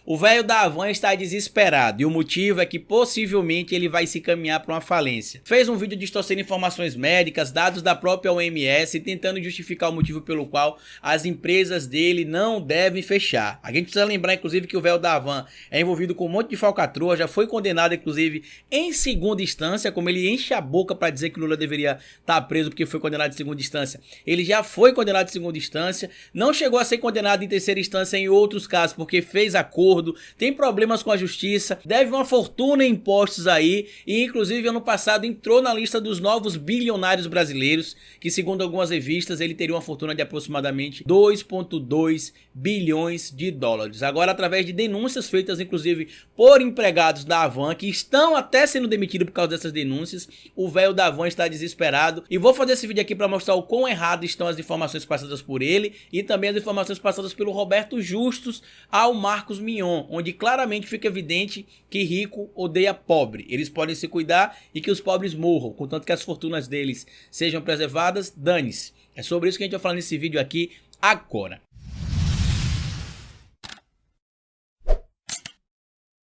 O velho da Havan está desesperado e o motivo é que possivelmente ele vai se caminhar para uma falência. Fez um vídeo distorcendo informações médicas, dados da própria OMS, tentando justificar o motivo pelo qual as empresas dele não devem fechar. A gente precisa lembrar inclusive que o velho da Havan é envolvido com um monte de falcatrua, já foi condenado inclusive em segunda instância, como ele enche a boca para dizer que Lula deveria estar preso porque foi condenado em segunda instância. Ele já foi condenado em segunda instância, não chegou a ser condenado em terceira instância em outros casos porque fez acordo, tem problemas com a justiça, deve uma fortuna em impostos aí e inclusive ano passado entrou na lista dos novos bilionários brasileiros, que segundo algumas revistas ele teria uma fortuna de aproximadamente 2,2 bilhões de dólares. Agora, através de denúncias feitas inclusive por empregados da Havan, que estão até sendo demitidos por causa dessas denúncias, o velho da Havan está desesperado e vou fazer esse vídeo aqui para mostrar o quão errado estão as informações passadas por ele e também as informações passadas pelo Roberto Justus ao Marcos Mion, onde claramente fica evidente que rico odeia pobre. Eles podem se cuidar e que os pobres morram, contanto que as fortunas deles sejam preservadas, dane-se. É sobre isso que a gente vai falar nesse vídeo aqui agora.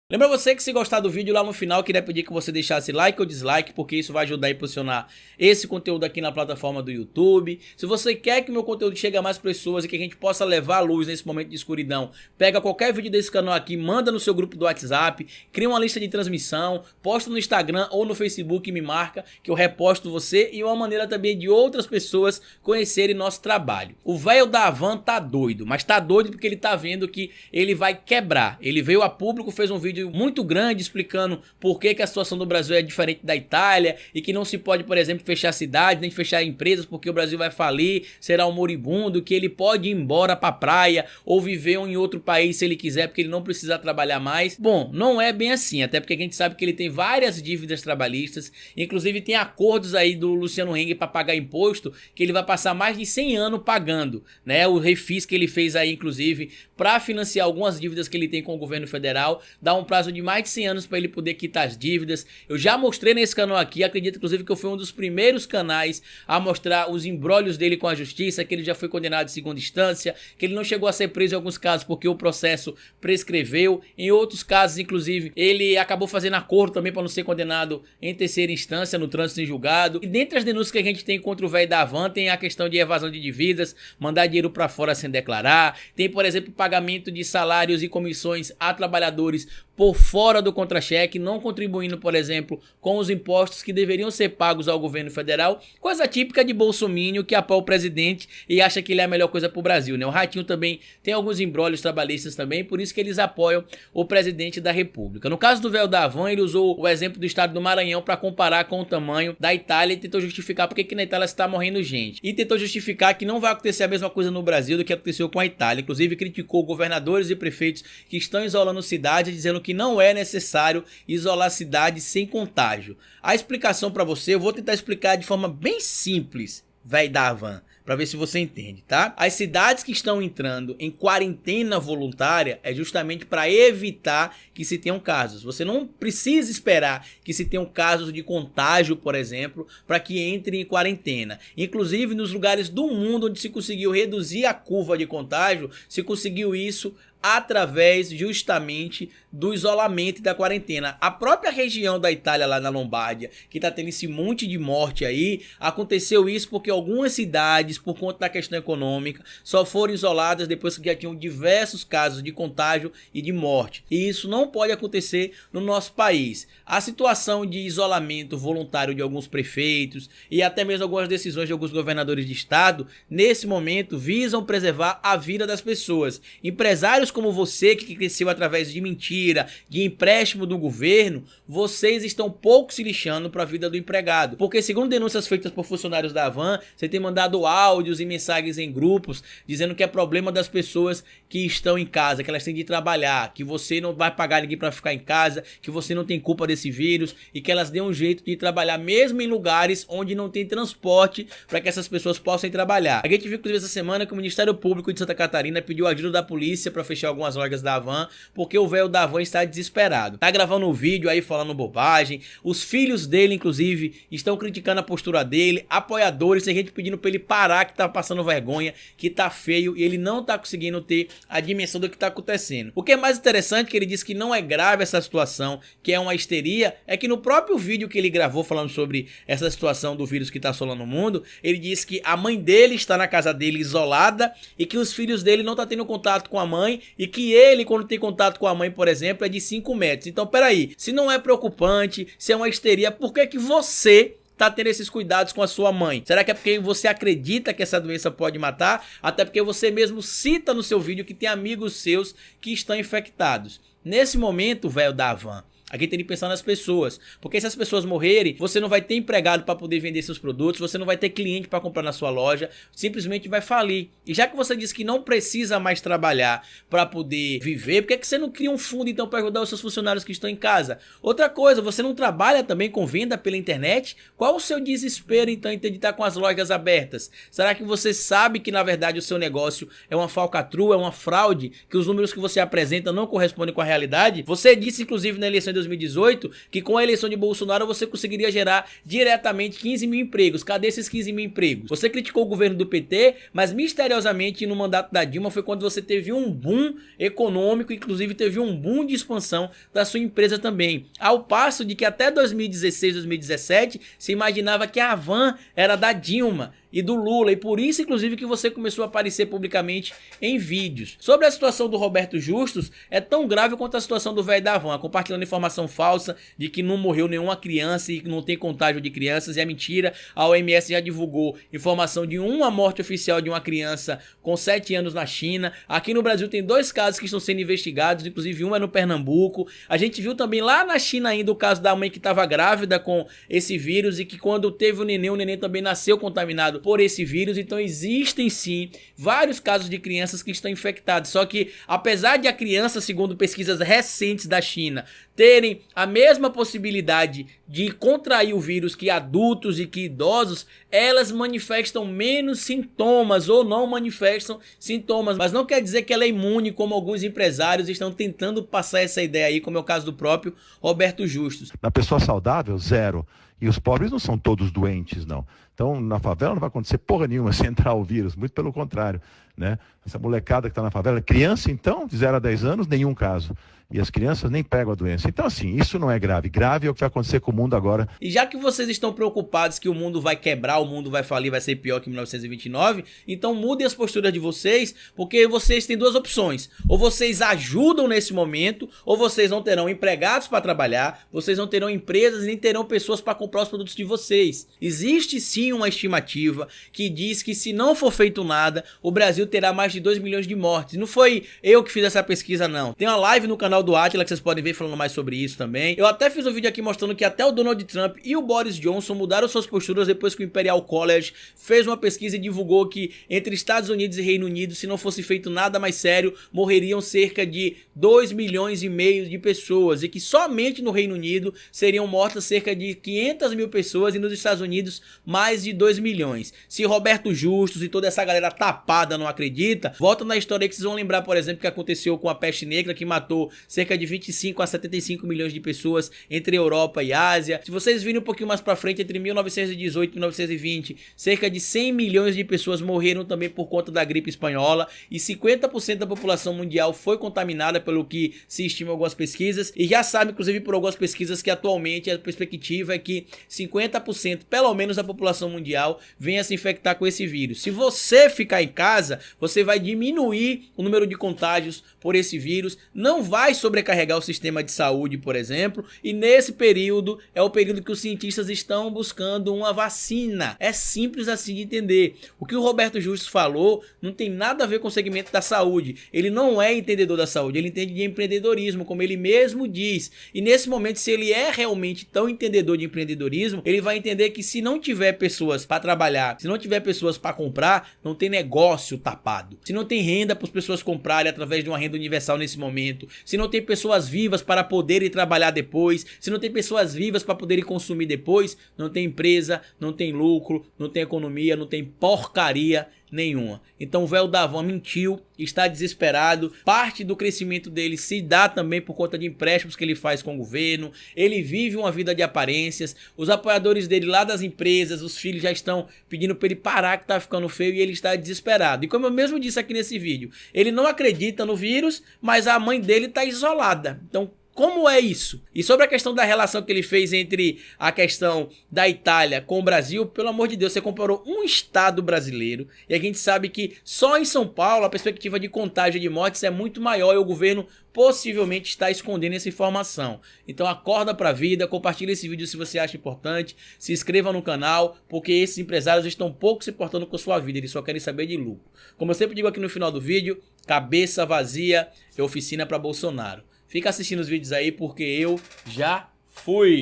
Lembra você que se gostar do vídeo lá no final, queria pedir que você deixasse like ou dislike, porque isso vai ajudar a impulsionar esse conteúdo aqui na plataforma do YouTube. Se você quer que meu conteúdo chegue a mais pessoas e que a gente possa levar a luz nesse momento de escuridão, pega qualquer vídeo desse canal aqui, manda no seu grupo do WhatsApp, cria uma lista de transmissão, posta no Instagram ou no Facebook e me marca, que eu reposto você e uma maneira também de outras pessoas conhecerem nosso trabalho. O velho da Havan tá doido, mas tá doido porque ele tá vendo que ele vai quebrar. Ele veio a público, fez um vídeo muito grande explicando por que a situação do Brasil é diferente da Itália e que não se pode, por exemplo, fechar cidades, nem fechar empresas porque o Brasil vai falir, será um moribundo, que ele pode ir embora pra praia ou viver em outro país se ele quiser porque ele não precisa trabalhar mais. Bom, não é bem assim, até porque a gente sabe que ele tem várias dívidas trabalhistas, inclusive tem acordos aí do Luciano Heng para pagar imposto que ele vai passar mais de 100 anos pagando, né? O refis que ele fez aí inclusive para financiar algumas dívidas que ele tem com o governo federal, dá um prazo de mais de 100 anos para ele poder quitar as dívidas. Eu já mostrei nesse canal aqui, acredito inclusive que eu fui um dos primeiros canais a mostrar os embrólios dele com a justiça, que ele já foi condenado em segunda instância, que ele não chegou a ser preso em alguns casos porque o processo prescreveu, em outros casos inclusive ele acabou fazendo acordo também para não ser condenado em terceira instância no trânsito em julgado. E dentre as denúncias que a gente tem contra o velho da Havan tem a questão de evasão de dívidas, mandar dinheiro para fora sem declarar, tem por exemplo pagamento de salários e comissões a trabalhadores por fora do contra-cheque, não contribuindo, por exemplo, com os impostos que deveriam ser pagos ao governo federal, coisa típica de bolsominion que apoia o presidente e acha que ele é a melhor coisa para o Brasil, né? O Ratinho também tem alguns embrólios trabalhistas também, por isso que eles apoiam o presidente da República. No caso do velho da Havan, ele usou o exemplo do estado do Maranhão para comparar com o tamanho da Itália e tentou justificar porque que na Itália está morrendo gente. E tentou justificar que não vai acontecer a mesma coisa no Brasil do que aconteceu com a Itália. Inclusive criticou governadores e prefeitos que estão isolando cidades, dizendo que não é necessário isolar cidades sem contágio. A explicação para você, eu vou tentar explicar de forma bem simples, velho da Havan, para ver se você entende, tá? As cidades que estão entrando em quarentena voluntária é justamente para evitar que se tenham casos. Você não precisa esperar que se tenham casos de contágio, por exemplo, para que entre em quarentena. Inclusive nos lugares do mundo onde se conseguiu reduzir a curva de contágio, se conseguiu isso através justamente do isolamento e da quarentena. A própria região da Itália lá na Lombardia, que tá tendo esse monte de morte aí, aconteceu isso porque algumas cidades, por conta da questão econômica, só foram isoladas depois que já tinham diversos casos de contágio e de morte. E isso não pode acontecer no nosso país. A situação de isolamento voluntário de alguns prefeitos e até mesmo algumas decisões de alguns governadores de estado, nesse momento visam preservar a vida das pessoas. Empresários como você que cresceu através de mentira, de empréstimo do governo, vocês estão pouco se lixando para a vida do empregado. Porque segundo denúncias feitas por funcionários da Havan, você tem mandado áudios e mensagens em grupos dizendo que é problema das pessoas que estão em casa, que elas têm de trabalhar, que você não vai pagar ninguém para ficar em casa, que você não tem culpa desse vírus e que elas dêem um jeito de trabalhar mesmo em lugares onde não tem transporte para que essas pessoas possam trabalhar. A gente viu inclusive essa semana que o Ministério Público de Santa Catarina pediu ajuda da polícia para fechar fechar algumas lojas da Havan, porque o velho da Havan está desesperado. Tá gravando um vídeo aí falando bobagem, os filhos dele, inclusive, estão criticando a postura dele, apoiadores, tem gente pedindo pra ele parar, que tá passando vergonha, que tá feio, e ele não tá conseguindo ter a dimensão do que tá acontecendo. O que é mais interessante, que ele diz que não é grave essa situação, que é uma histeria, é que no próprio vídeo que ele gravou falando sobre essa situação do vírus que tá assolando o mundo, ele diz que a mãe dele está na casa dele isolada e que os filhos dele não tá tendo contato com a mãe e que ele, quando tem contato com a mãe, por exemplo, é de 5 metros. Então, peraí, se não é preocupante, se é uma histeria, por que que você tá tendo esses cuidados com a sua mãe? Será que é porque você acredita que essa doença pode matar? Até porque você mesmo cita no seu vídeo que tem amigos seus que estão infectados. Nesse momento, velho da Havan, aqui tem que pensar nas pessoas, porque se as pessoas morrerem, você não vai ter empregado para poder vender seus produtos, você não vai ter cliente para comprar na sua loja, simplesmente vai falir. E já que você disse que não precisa mais trabalhar para poder viver, por que que você não cria um fundo então para ajudar os seus funcionários que estão em casa? Outra coisa, você não trabalha também com venda pela internet? Qual o seu desespero então em estar com as lojas abertas? Será que você sabe que na verdade o seu negócio é uma falcatrua, é uma fraude, que os números que você apresenta não correspondem com a realidade? Você disse inclusive na eleição de 2018 que com a eleição de Bolsonaro você conseguiria gerar diretamente 15 mil empregos. Cadê esses 15 mil empregos? Você criticou o governo do PT, mas misteriosamente no mandato da Dilma foi quando você teve um boom econômico, inclusive teve um boom de expansão da sua empresa também. Ao passo de que até 2016, 2017 se imaginava que a Havan era da Dilma e do Lula, e por isso inclusive que você começou a aparecer publicamente em vídeos. Sobre a situação do Roberto Justus, é tão grave quanto a situação do velho da Havan, compartilhando informação falsa de que não morreu nenhuma criança e que não tem contágio de crianças, e é mentira. A OMS já divulgou informação de uma morte oficial de uma criança com 7 anos na China. Aqui no Brasil tem 2 casos que estão sendo investigados, inclusive um é no Pernambuco. A gente viu também lá na China ainda o caso da mãe que estava grávida com esse vírus e que quando teve o neném também nasceu contaminado por esse vírus. Então existem sim vários casos de crianças que estão infectadas, só que apesar de a criança, segundo pesquisas recentes da China, terem a mesma possibilidade de contrair o vírus que adultos e que idosos, elas manifestam menos sintomas ou não manifestam sintomas, mas não quer dizer que ela é imune, como alguns empresários estão tentando passar essa ideia aí, como é o caso do próprio Roberto Justus. Na pessoa saudável, 0. E os pobres não são todos doentes, não. Então, na favela não vai acontecer porra nenhuma se entrar o vírus, muito pelo contrário, né? Essa molecada que está na favela, criança então, de 0 a 10 anos, nenhum caso. E as crianças nem pegam a doença. Então assim, isso não é grave. Grave é o que vai acontecer com o mundo agora. E já que vocês estão preocupados que o mundo vai quebrar, o mundo vai falir, vai ser pior que 1929, então mudem as posturas de vocês, porque vocês têm 2 opções. Ou vocês ajudam nesse momento, ou vocês não terão empregados para trabalhar, vocês não terão empresas, nem terão pessoas para comprar os produtos de vocês. Existe sim uma estimativa que diz que se não for feito nada, o Brasil terá mais de 2 milhões de mortes. Não foi eu que fiz essa pesquisa não. Tem uma live no canal do Átila que vocês podem ver falando mais sobre isso também. Eu até fiz um vídeo aqui mostrando que até o Donald Trump e o Boris Johnson mudaram suas posturas depois que o Imperial College fez uma pesquisa e divulgou que entre Estados Unidos e Reino Unido, se não fosse feito nada mais sério, morreriam cerca de 2 milhões e meio de pessoas, e que somente no Reino Unido seriam mortas cerca de 500 mil pessoas e nos Estados Unidos mais de 2 milhões. Se Roberto Justus e toda essa galera tapada não acredita, volta na história aí que vocês vão lembrar, por exemplo, que aconteceu com a peste negra, que matou cerca de 25 a 75 milhões de pessoas entre Europa e Ásia. Se vocês virem um pouquinho mais pra frente, entre 1918 e 1920, cerca de 100 milhões de pessoas morreram também por conta da gripe espanhola, e 50% da população mundial foi contaminada, pelo que se estima em algumas pesquisas, e já sabe, inclusive por algumas pesquisas, que atualmente a perspectiva é que 50% pelo menos da população mundial venha se infectar com esse vírus. Se você ficar em casa, você vai diminuir o número de contágios por esse vírus, não vai sobrecarregar o sistema de saúde, por exemplo, e nesse período é o período que os cientistas estão buscando uma vacina. É simples assim de entender. O que o Roberto Justus falou não tem nada a ver com o segmento da saúde. Ele não é entendedor da saúde, ele entende de empreendedorismo, como ele mesmo diz. E nesse momento, se ele é realmente tão entendedor de empreendedorismo, ele vai entender que se não tiver pessoas para trabalhar, se não tiver pessoas para comprar, não tem negócio tapado. Se não tem renda para as pessoas comprarem através de uma renda universal nesse momento, se não tem pessoas vivas para poderem trabalhar depois, se não tem pessoas vivas para poderem consumir depois, não tem empresa, não tem lucro, não tem economia, não tem porcaria nenhuma. Então o velho Davão mentiu, está desesperado, parte do crescimento dele se dá também por conta de empréstimos que ele faz com o governo, ele vive uma vida de aparências, os apoiadores dele lá das empresas, os filhos já estão pedindo para ele parar que tá ficando feio e ele está desesperado. E como eu mesmo disse aqui nesse vídeo, ele não acredita no vírus, mas a mãe dele está isolada. Então como é isso? E sobre a questão da relação que ele fez entre a questão da Itália com o Brasil, pelo amor de Deus, você comparou um estado brasileiro e a gente sabe que só em São Paulo a perspectiva de contágio de mortes é muito maior e o governo possivelmente está escondendo essa informação. Então acorda pra vida, compartilha esse vídeo se você acha importante, se inscreva no canal, porque esses empresários estão pouco se importando com a sua vida, eles só querem saber de lucro. Como eu sempre digo aqui no final do vídeo, cabeça vazia é oficina para Bolsonaro. Fica assistindo os vídeos aí porque eu já fui.